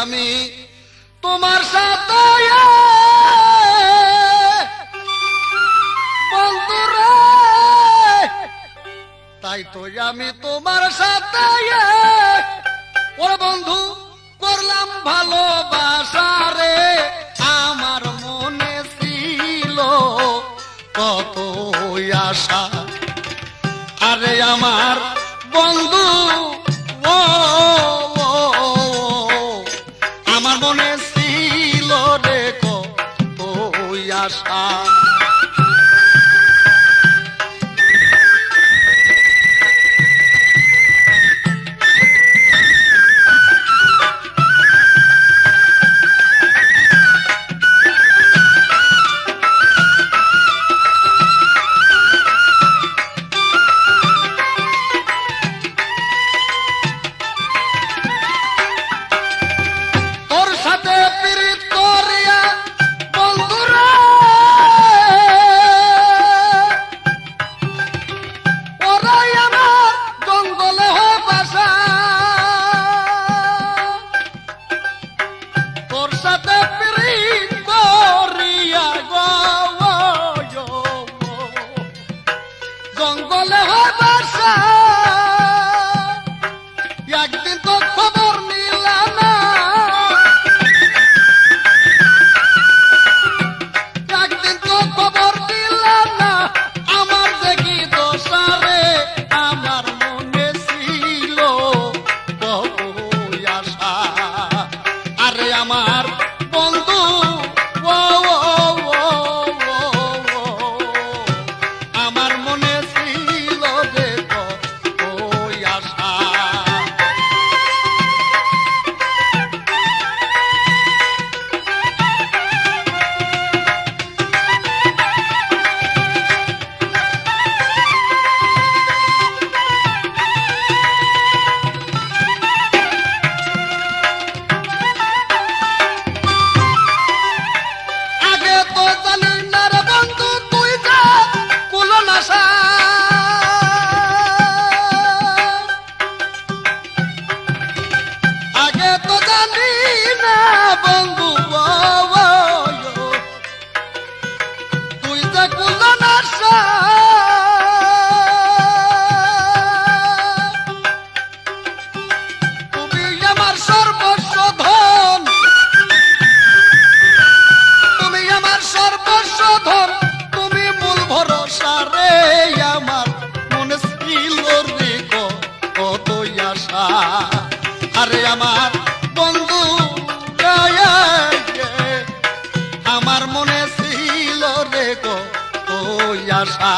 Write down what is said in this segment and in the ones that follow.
আমি তোমার সাথে বন্ধুরে, তাই তো আমি তোমার সাথে ওরে বন্ধু করলাম ভালোবাসা রে। আমার মনে ছিল কত আশা, আরে আমার বন্ধু ও আমার মনে ছিল রে কত আশা। একদিন তো খবর নিলা না, একদিন তো খবর দিলা না, আমার দেখি দোষারে। আমার মনে ছিল কত আশা, আরে আমার বন্ধু ও আমার মনে ছিল যে কত আশা। আরে আমার বন্ধু আমার মনে ছিল রে কত আশা।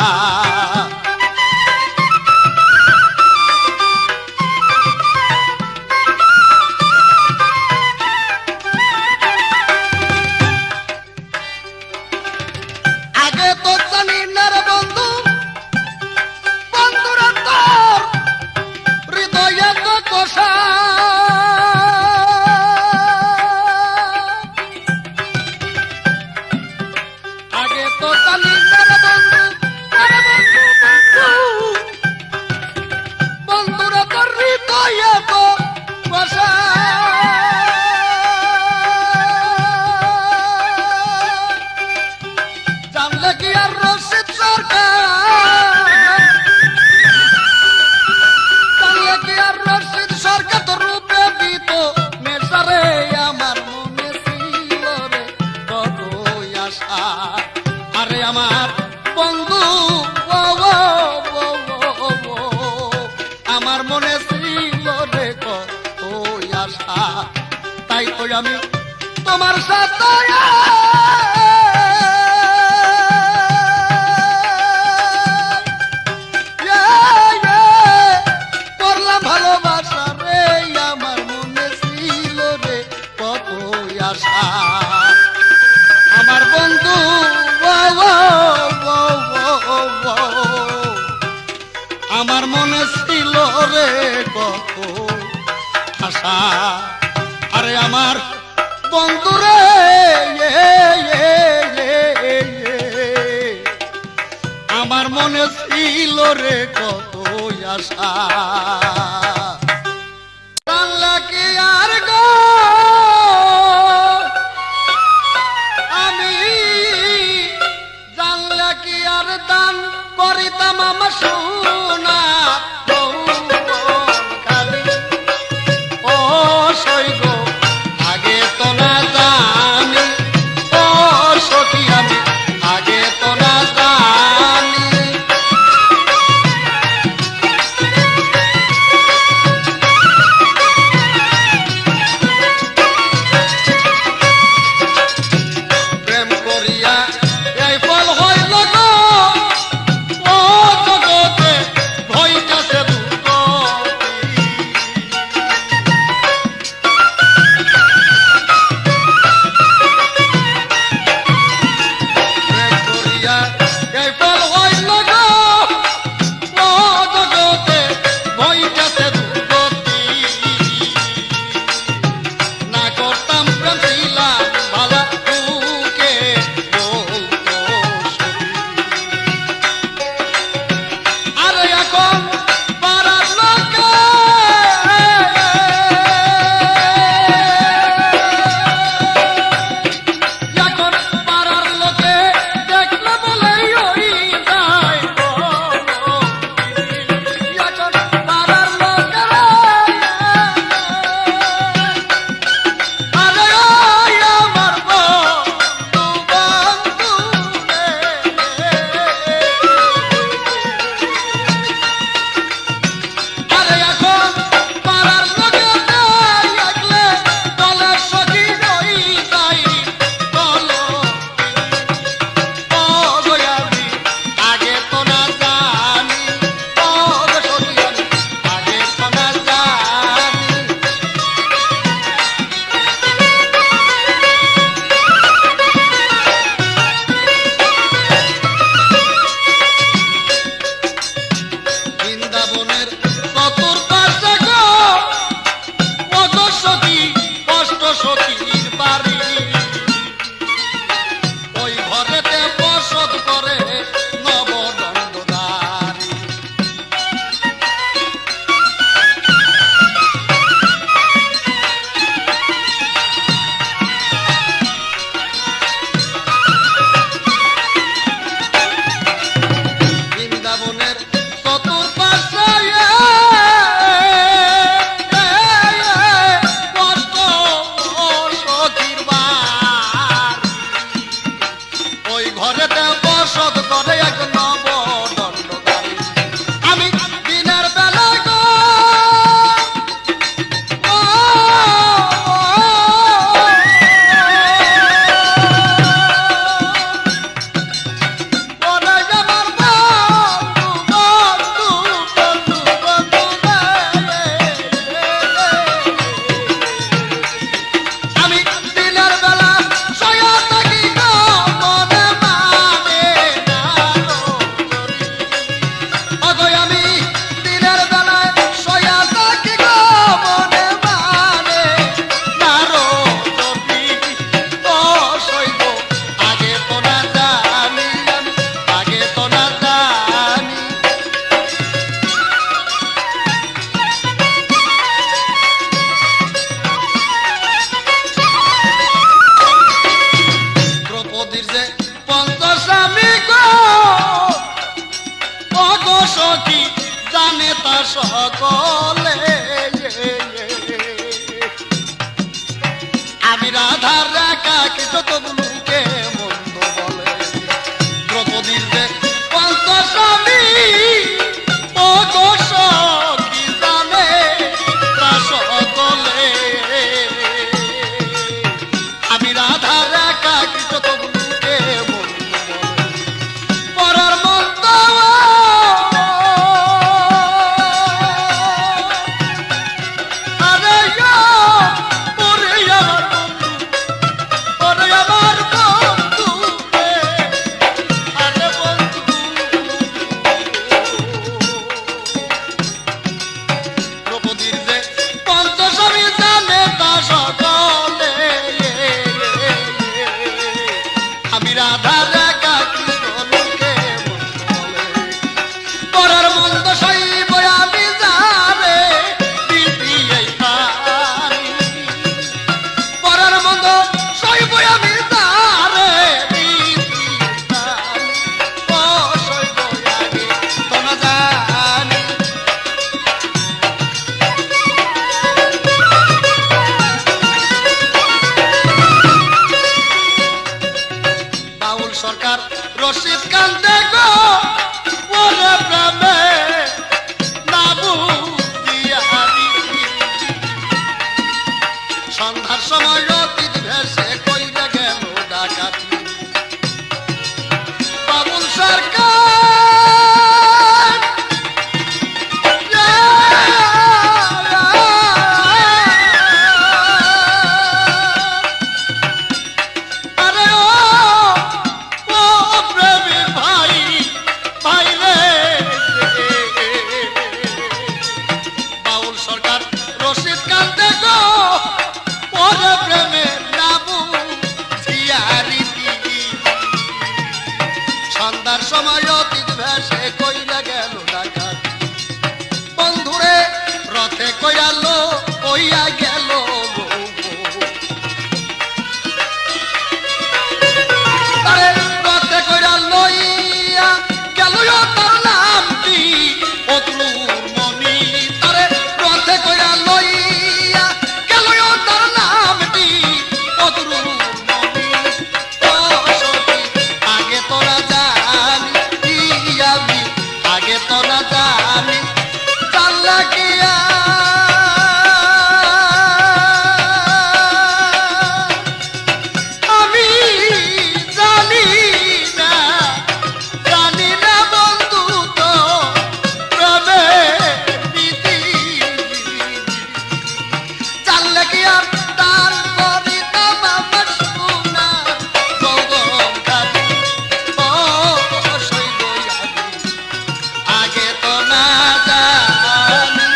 আগে তো জানি না রে বন্ধু, বন্ধুরা তোর হৃদয়ে তো কষা, আগে তো জানি না রে বন্ধু, আরে বন্ধু বন্ধুরা তোর হৃদয়ে তো কষা। জানলে কি আর রশিদ সরকার, জানলে কি আর রশিদ সরকার তো রূপে দিত নেশারে। আমার মনে ছিল রে কত আশা, আরে আমার বন্ধু আমার মনে ছিল রে কত আশা, তাই তো আমি তোমার সাথে করলাম ভালোবাসা রে। আমার মনে ছিল রে কত আশা, আমার বন্ধু আমার মনে ছিল রে কত আশা, আরে আমার বন্ধু রে আমার মনে ছিল রে কত আশা। জানলা কি আর গো সকলে আমি রাধার একাকী যতগুলোকে মন্দ বলে দ্রৌপদীর যে পঞ্চস্বামী ও গোস কি জানে তা সকলে আমি রাধার একাকী যতগুলোকে মন্দ বলে পরার মন্দ সরকার রশিদ কান্দে গো ওরে প্রেমে না বুঝিয়া সন্ধ্যার সময় অতীত ভেসে কইলে গেল ডাকাতি বাবুল সরকার সন্ধ্যার সময় অতীত ভেসে কইলা গেল ডাকাত বন্ধুরে রথে কইয়ালো কইয়া গেল তারে রথে কইরা লইয়া গেল তার নামটি অতলুর মনি তারে রথে কইরা লইয়া গেল তার নামটি অতলুর মনি ও সখী আগে তোরা আগে তো না জানি চাল্লা কিয়া আমি জানি না বন্ধু তো প্রেমে প্রীতি চাল্লা কিয়া তার কবিতা আমার শোনা গগন খালি ও শৈব আগে তো না জানি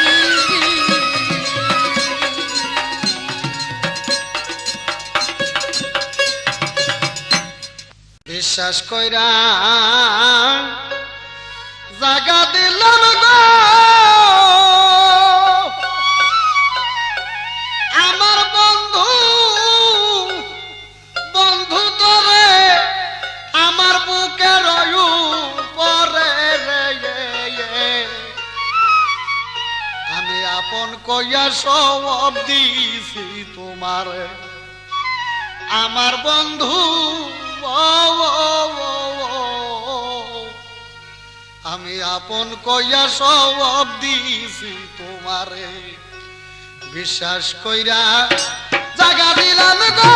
বিশ্বাস কইরা জাগা দিলাম গো আমার বন্ধু বন্ধু তোরে আমার বুকে রয়ু পরে আমি আপন কইয়া সব দিছি তোমার আমার বন্ধু আমি আপন কইয়া সব দিছি তোমারে বিশ্বাস কইরা জাগা দিলাম গো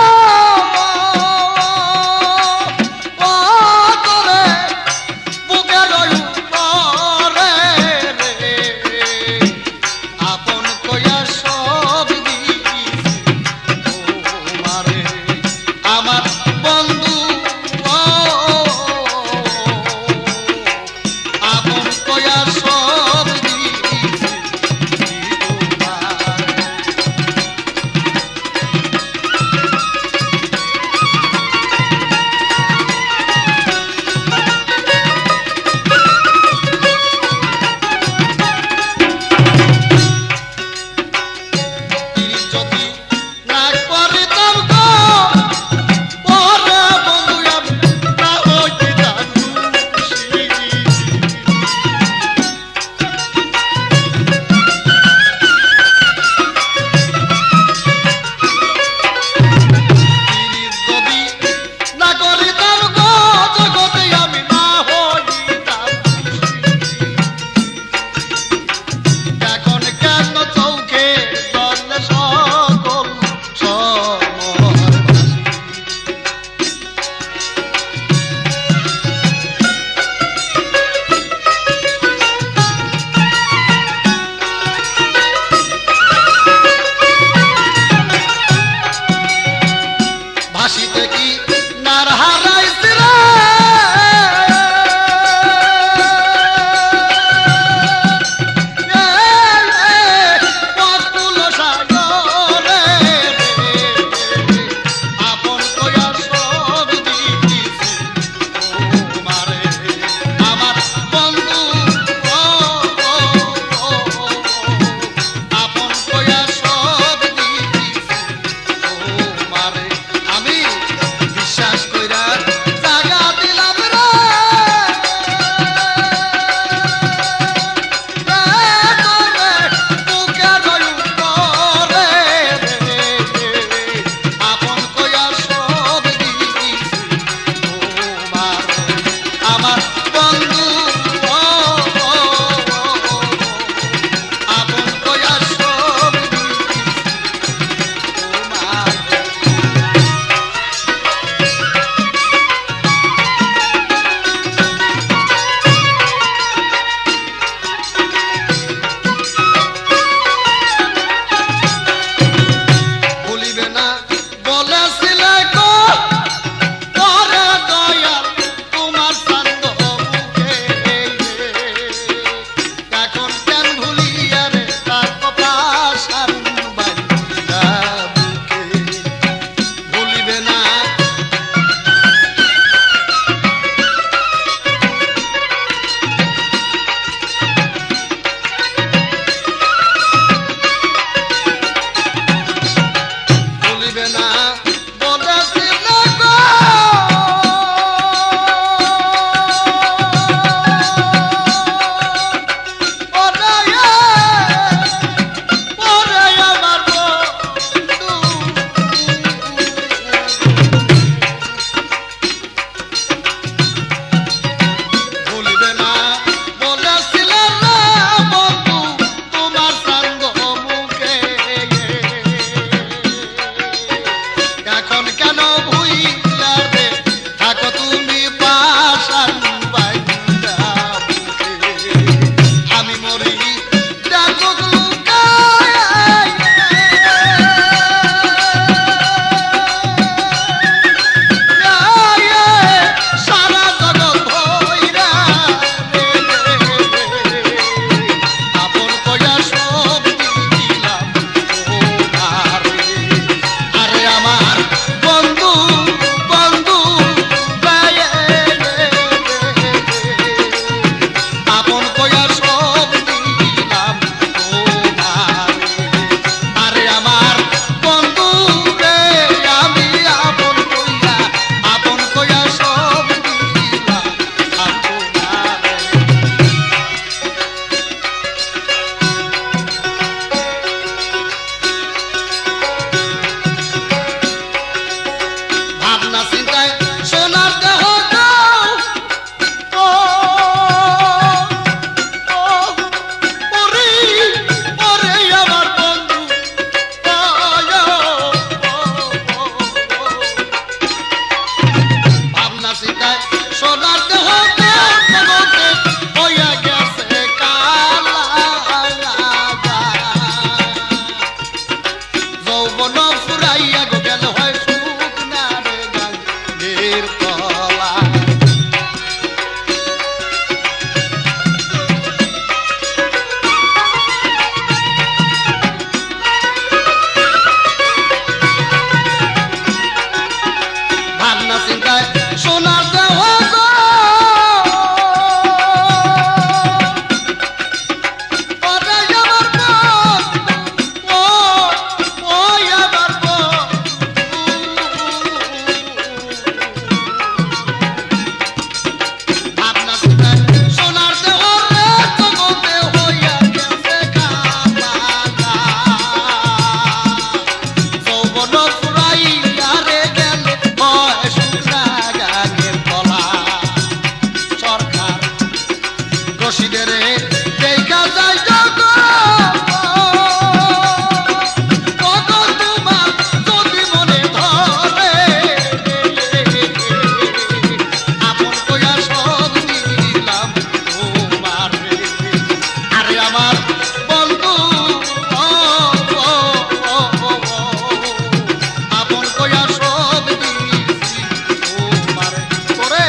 কইয়া সব দিছি তোমারে করে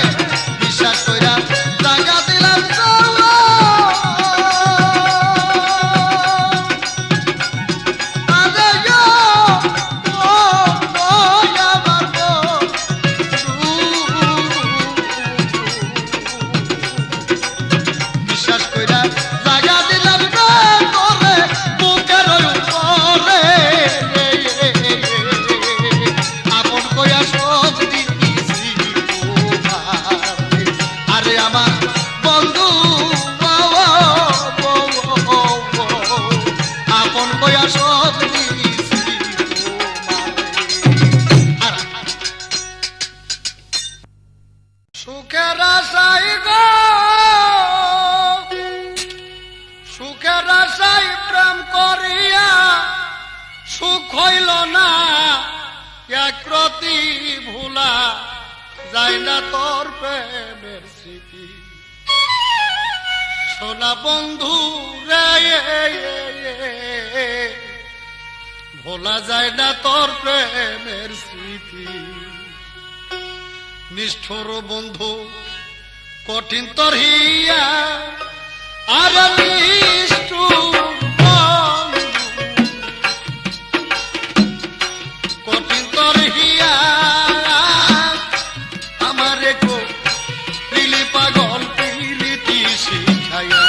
বিশ্বাস কইরা জায়গা দিলাম সুখের আশাই গো সুখের আশাই প্রেম করিয়া সুখ হইল না এক প্রতি ভুলা যায় না তোর প্রেমের স্মৃতি সোনা বন্ধু রে ভোলা যায় না তোর প্রেমের স্মৃতি নিষ্ঠুর বন্ধু কঠিন তোর হিয়া আর নিষ্ঠুর বন্ধু কঠিন তোর হিয়া আমারে গো পিলি পাগল পিলিতি শিখাইয়া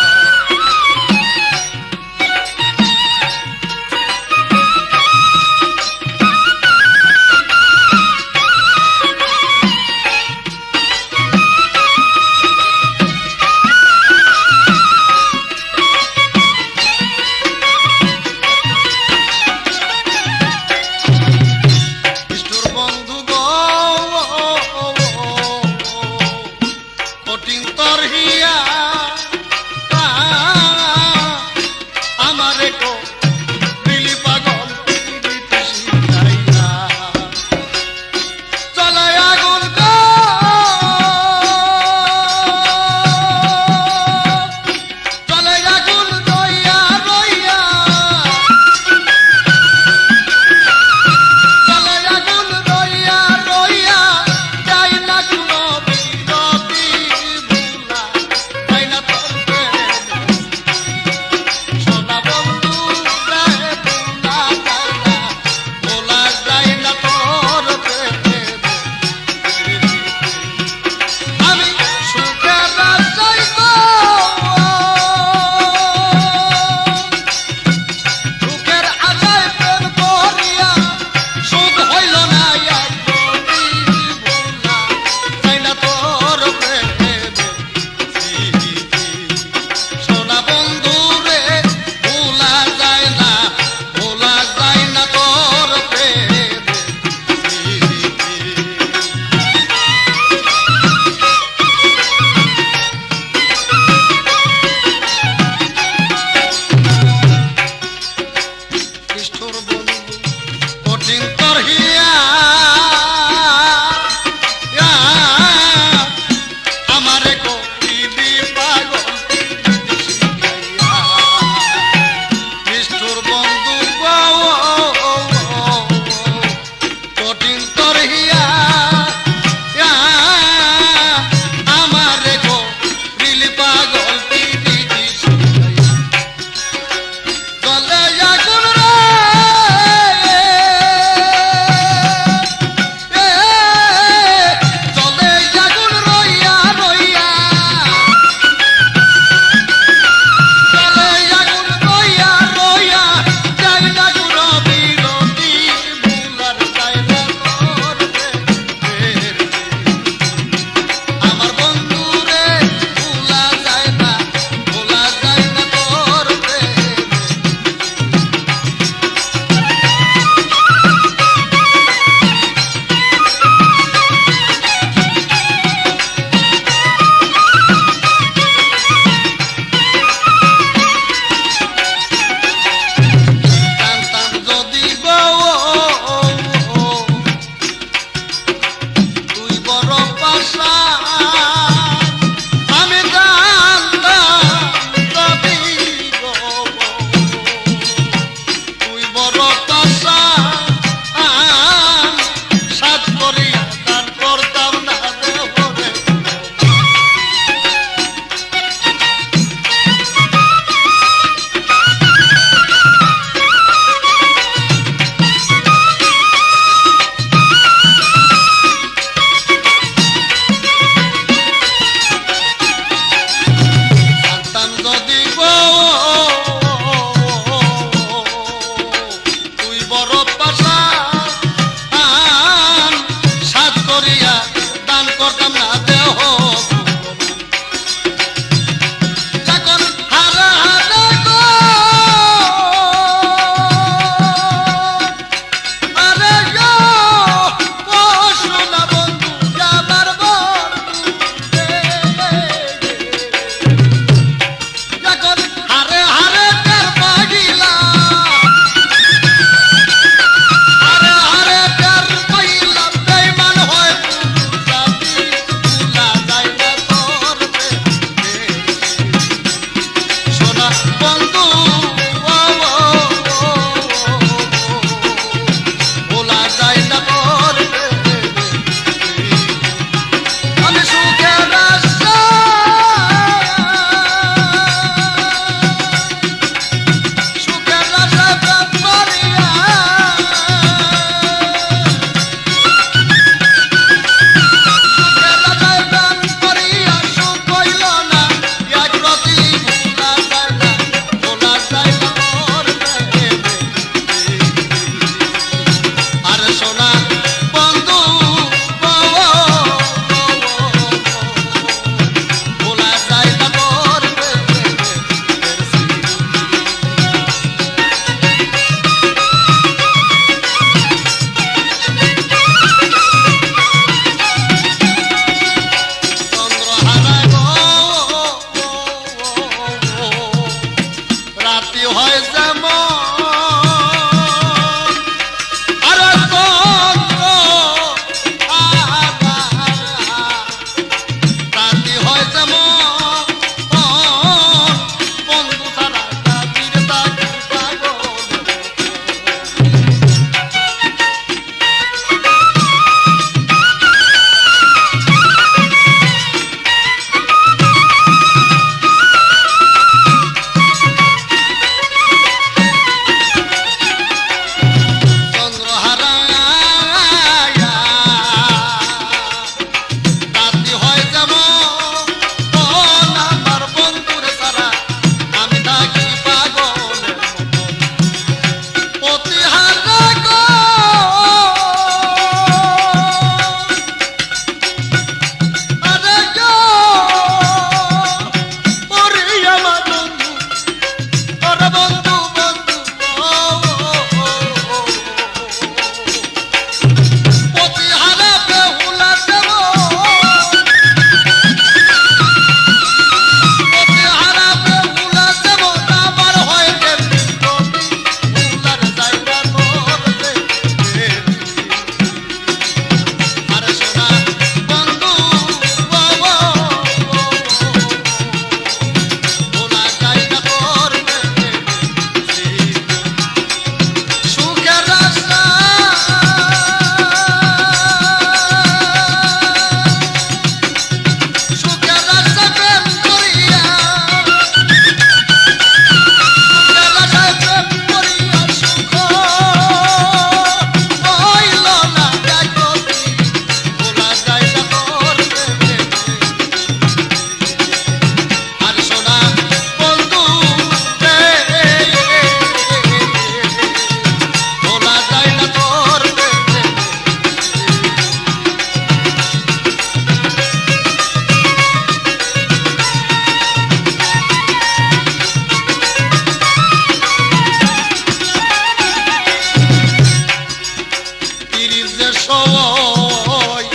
ওই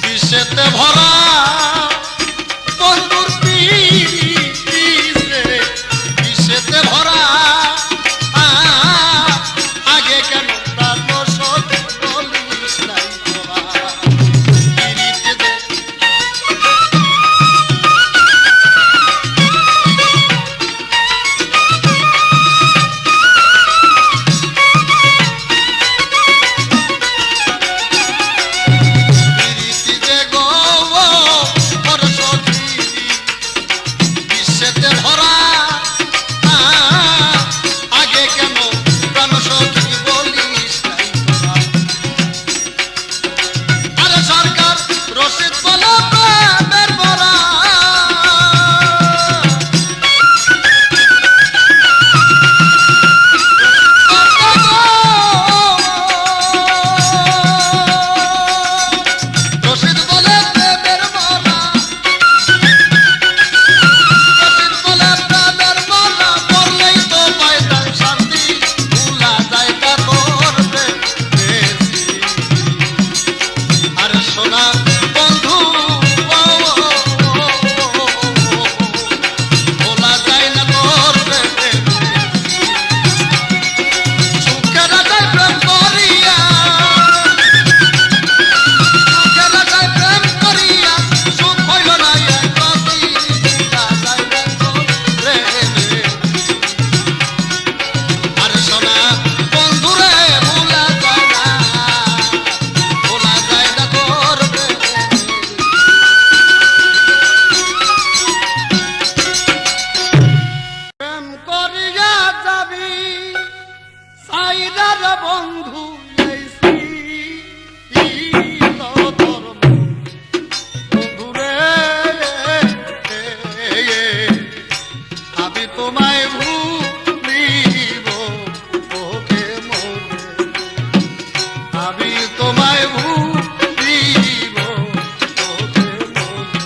বিষেতে ভরা বন্ধুর পিছে বিষেতে ভরা আগে কেন তার সখী বলিস নাই তোরা পিরিতে দে বন্ধু বন্ধুরে আমি তোমায় ভুলিব ওকে মনে আমি তোমায় ভুলিব ওকে মনে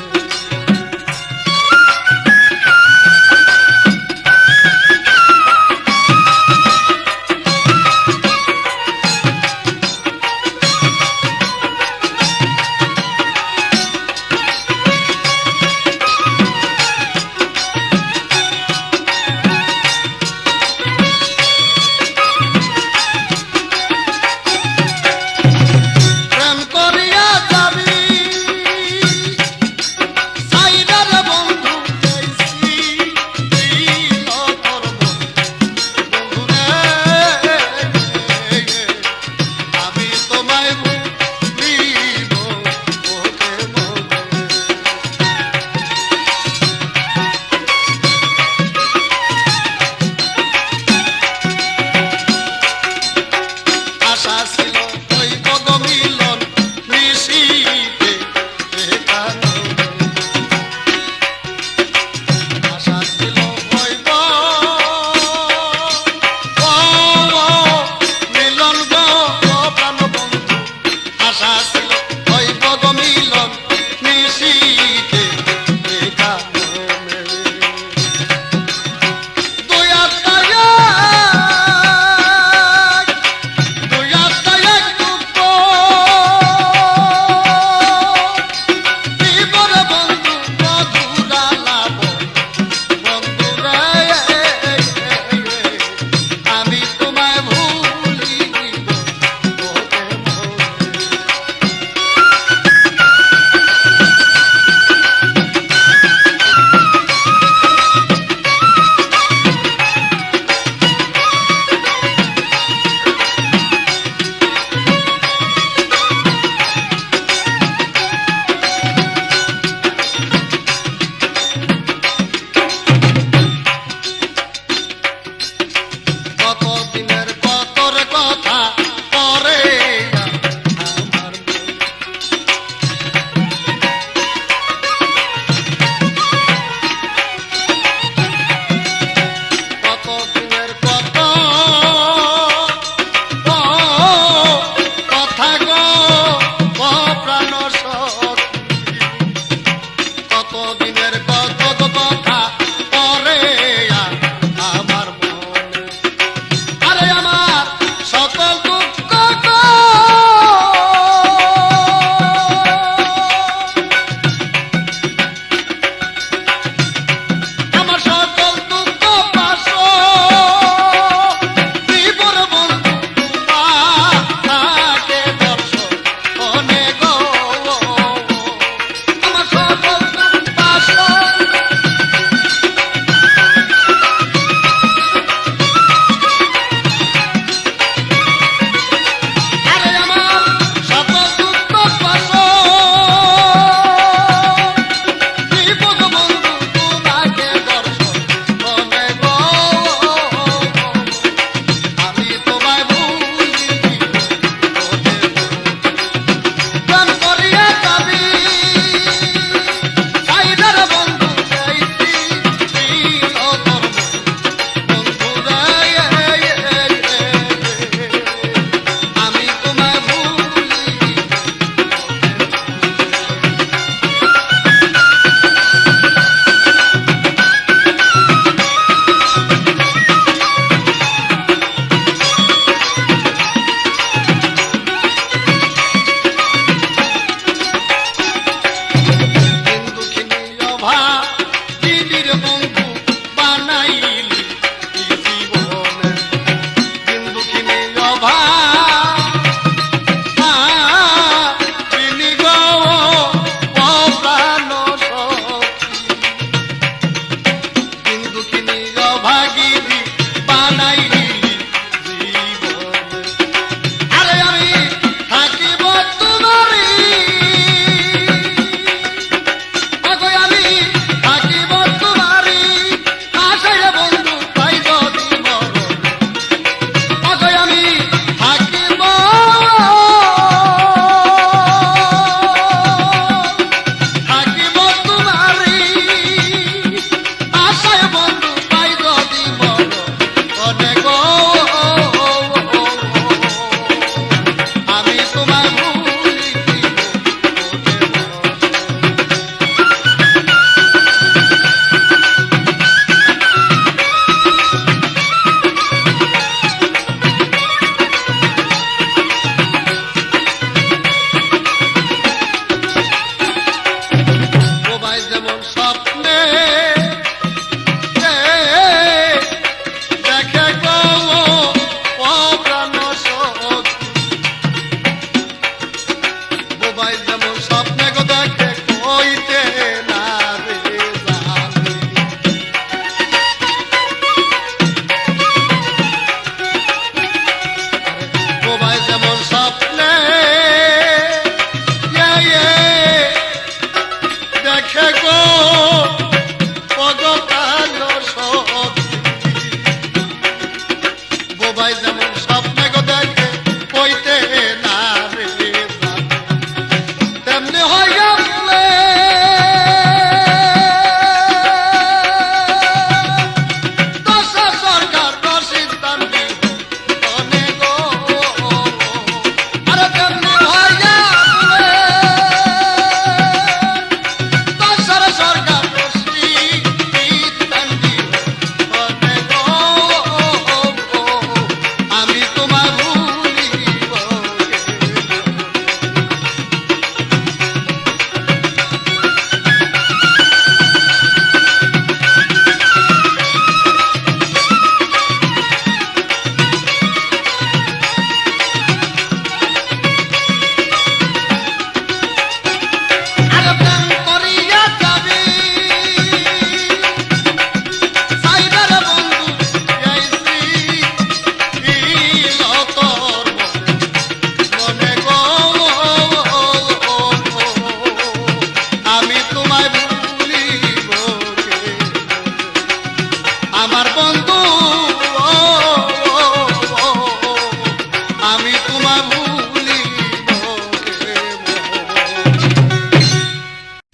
সকল দুঃখ বোবাই যেমন স্বপ্নে গো দেখে কইতে না রে জানি বোবাই যেমন স্বপ্নে দেখে গো পগকালো সখী বোবাই যেমন স্বপ্নে গো দেখে কইতে না রে তেমনি হইয়া বলে দশা সরকার রশিদান দিবনে গো আরে তেমনি হইয়া বলে দশা সরকার রশিদান দিবনে গো আমি তোমার ভুলিব আরে প্রেম করিয়া যাবি সাইবার বন্ধু যাইছি তোর মনে গো আমি তোমায় ভুলিব আমার বন্ধু আমি তোমায় ভুলিব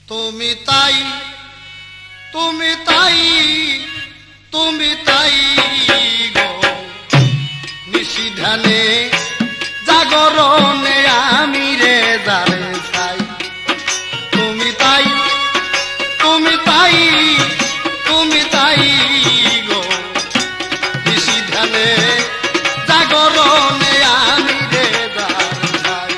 তুমি তাই তুমি তাই তুমি তাই গো নিশিধানে জাগরণে আমি রে জারে চাই তুমি তাই তুমি তাই তুমি তাই গো নিশিধানে জাগরণে আমি রে জারে চাই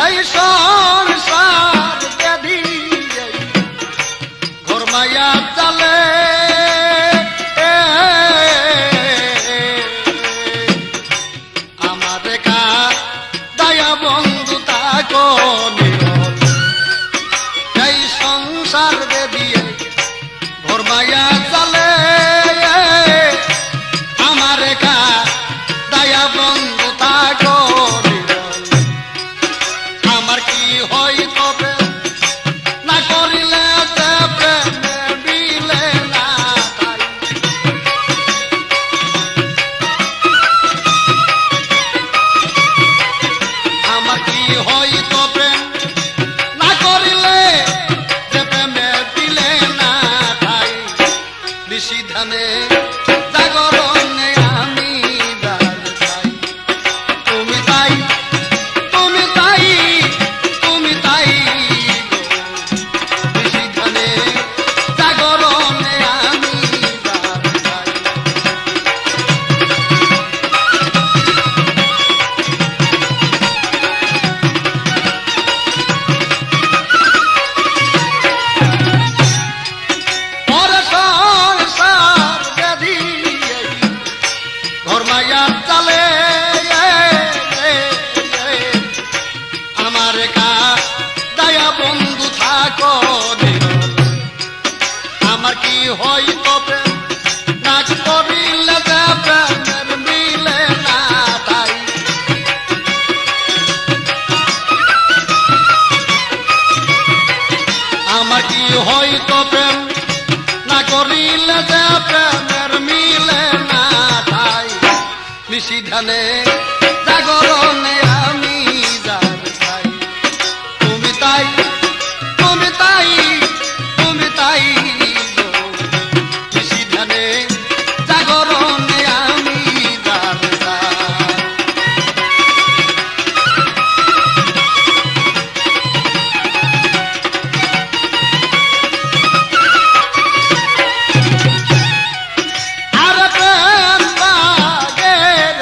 এই সংসার ব্যাধি ঘর মায়া চালে আমার রেখা দয়া বন্ধু তাকো নিরল এই সংসার ব্যাধি ঘর মায়া চালে আমার রেখা দয়া বন্ধু তাকো নিরল আমার কি হয় তবে না করিলে যে প্রেমে মিলে না তাই আমার কি হয় তবে না করিলে যে প্রেমে দিলে না তাই নিশিধানে জাগরণে আমি যার চাই তুমি তাই তুমি তাই তুমি তাই গো নিশিধানে জাগরণে আমি যার চাই পরে সংসার ব্যাধি ঘর মায়া চালে আমার কা দয়া বন্ধু থাকো নিরল আমার কি হয় তবে না করিলে যে প্রেমের মিলে না তাই আমার কি হয় তবে না করিলে যে প্রেমের মিলে না তাই নিশিধানে জাগরণে আমি যার চাই তুমি তাই তুমি তাই তুমি তাই গো নিশিধানে জাগরণে আমি যার চাই আর প্রেম বাগের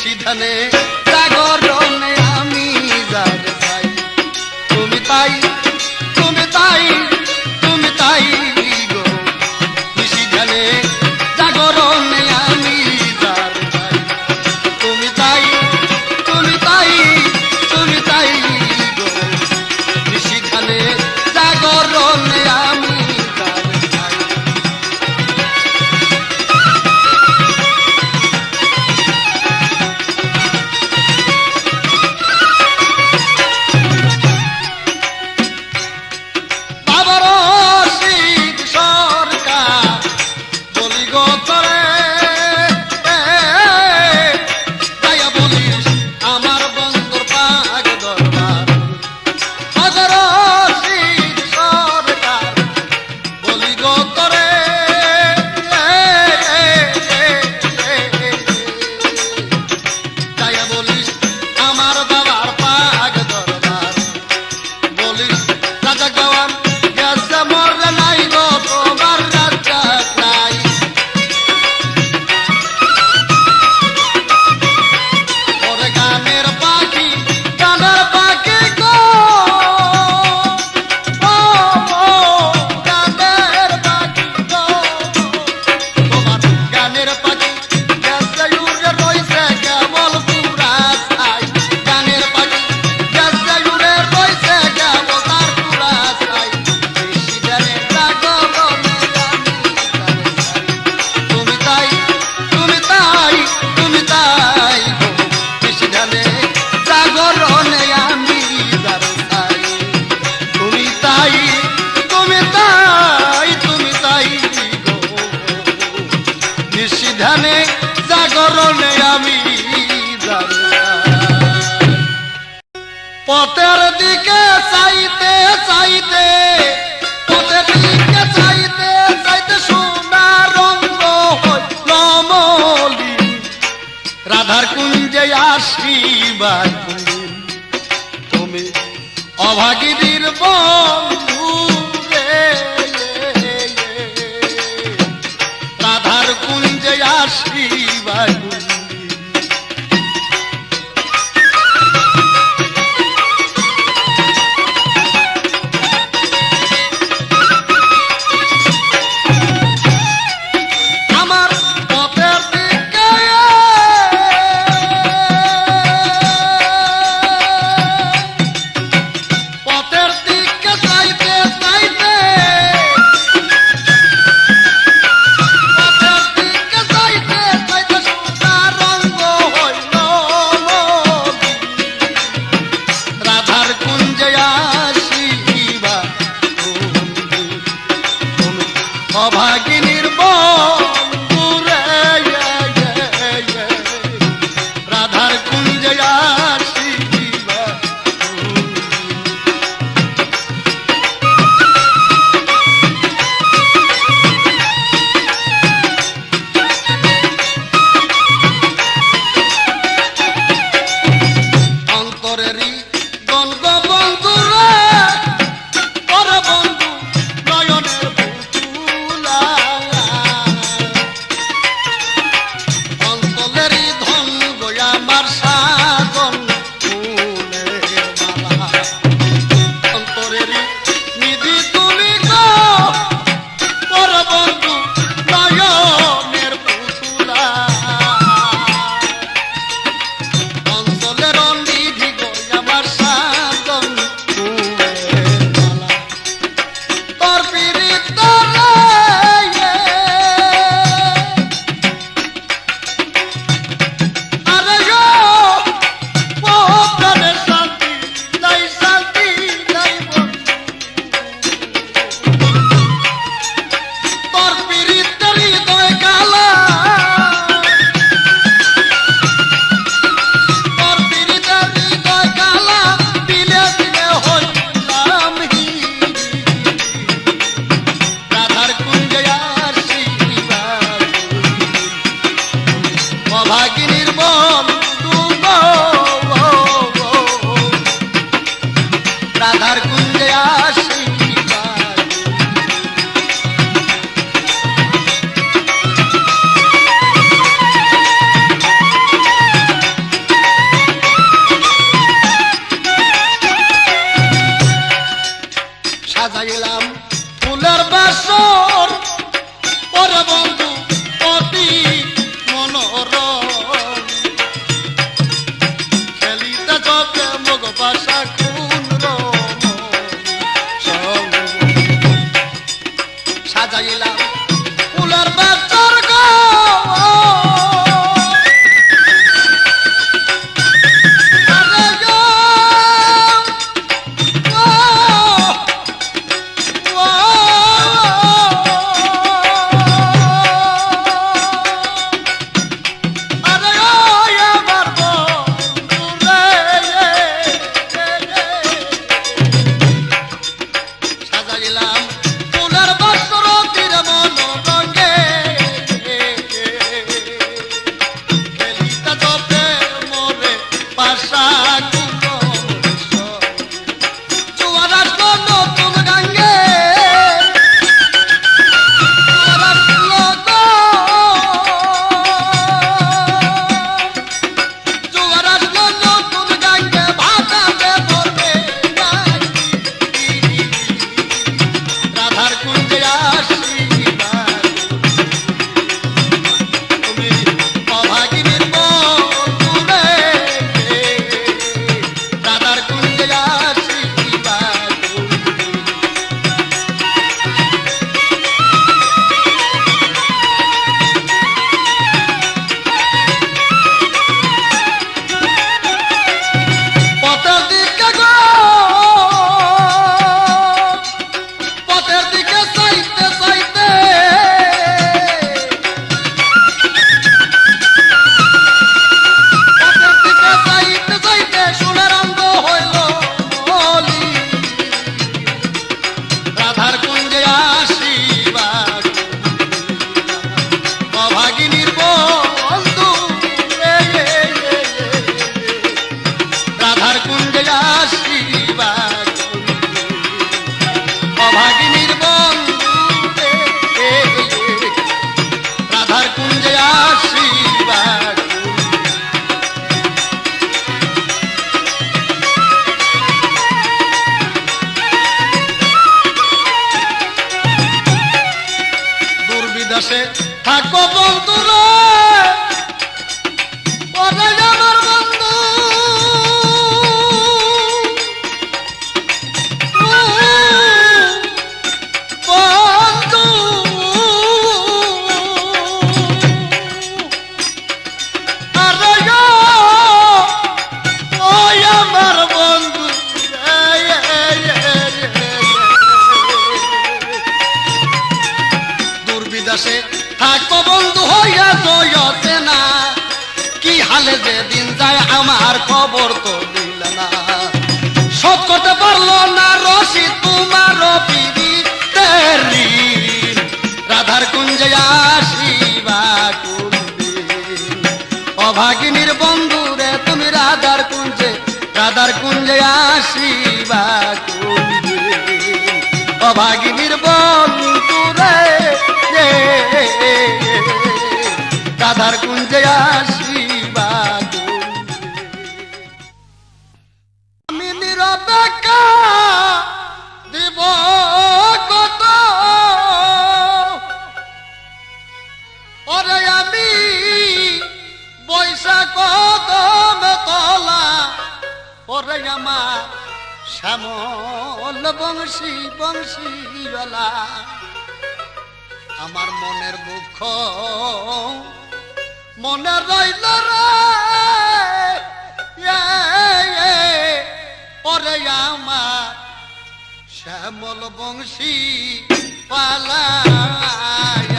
নিশিধানে জাগরণে আমি যারে চাই তুমি তাই তুমি তাই তুমি তাই গো নিশিধানে জাগরণে আমি যারে চাই তুমি তাই তুমি তাই তুমি তাই গো নিশিধানে জাগরণে আমি যারে চাই নিশিধানে জাগরণে আমি পথের দিকে চাইতে চাইতে পথের দিকে চাইতে চাইতে সোনা রঙ্গ হইল মলিন রাধার কুঞ্জে আসিবার তুমি অভাগীদের বন্ধু রে রাধার কুঞ্জে আসিবার আমার পথের দিকে পথের দিকে চাইতে থাকো বন্ধু হইয়া জয়তে না কি হালে যে দিন যায় আমার খবর তো দিল না শোধ করতে পারলো না রশি তোমার পিড়িতের ঋণ রাধার কুঞ্জে আসিবা কোনদিন অভাগিনীর বন্ধু রে তুমি রাধার কুঞ্জে আসিবা কোনদিন অভাগিনীর বন্ধু রে রাধার কুঞ্জে আসিবা আমি নিরপেক্ষা দিব কত ওরে আমি বৈশাখ তলা ওরে আমার শ্যামল বংশীওয়ালা আমার মনের দুঃখ মনে রইল রে ওরে আমার শ্যামল বংশী পালা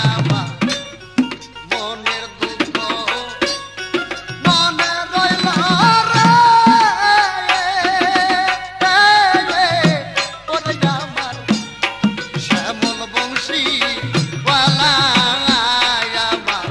আমার মনের দুঃখ মনে রইল রে ওরে আমার শ্যামল বংশী পালা আমার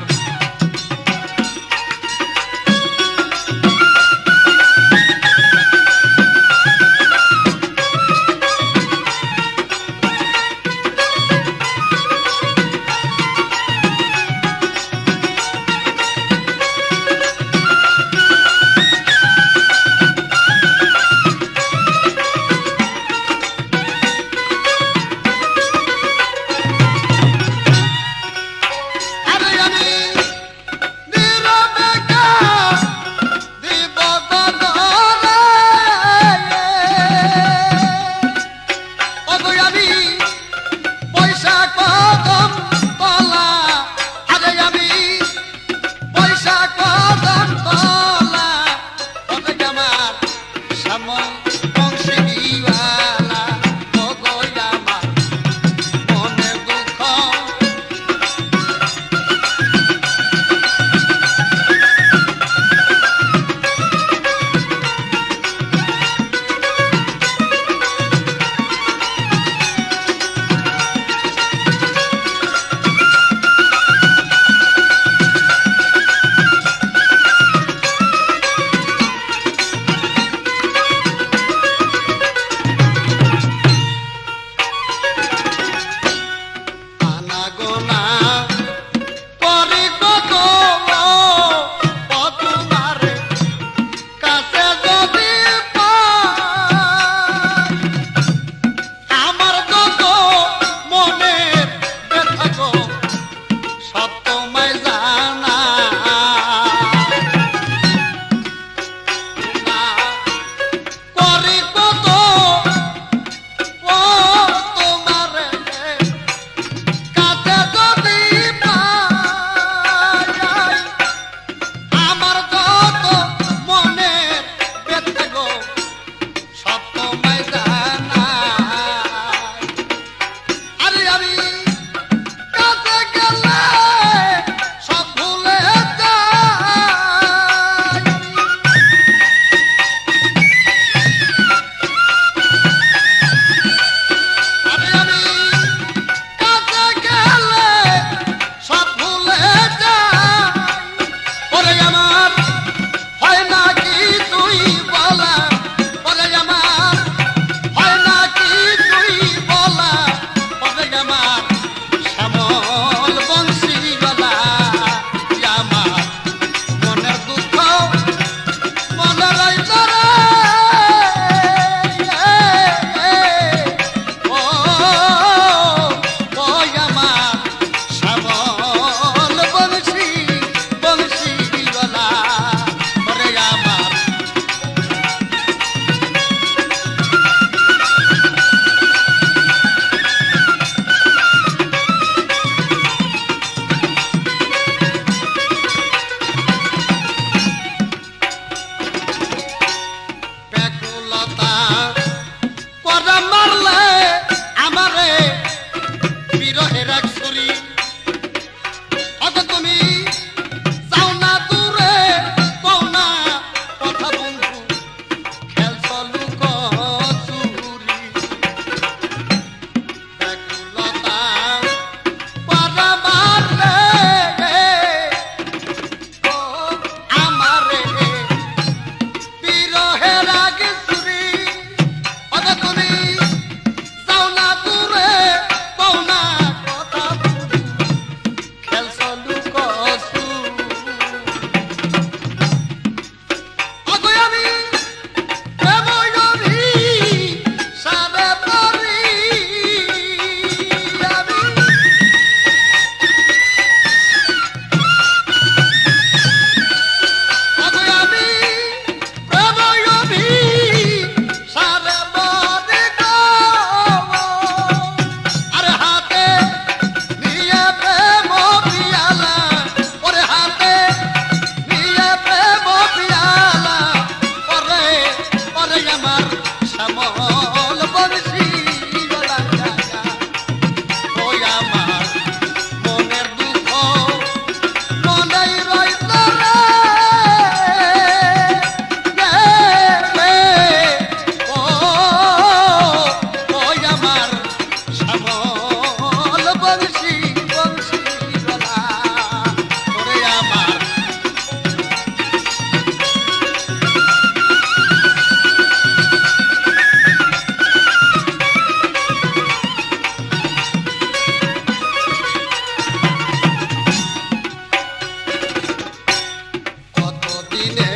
দিনে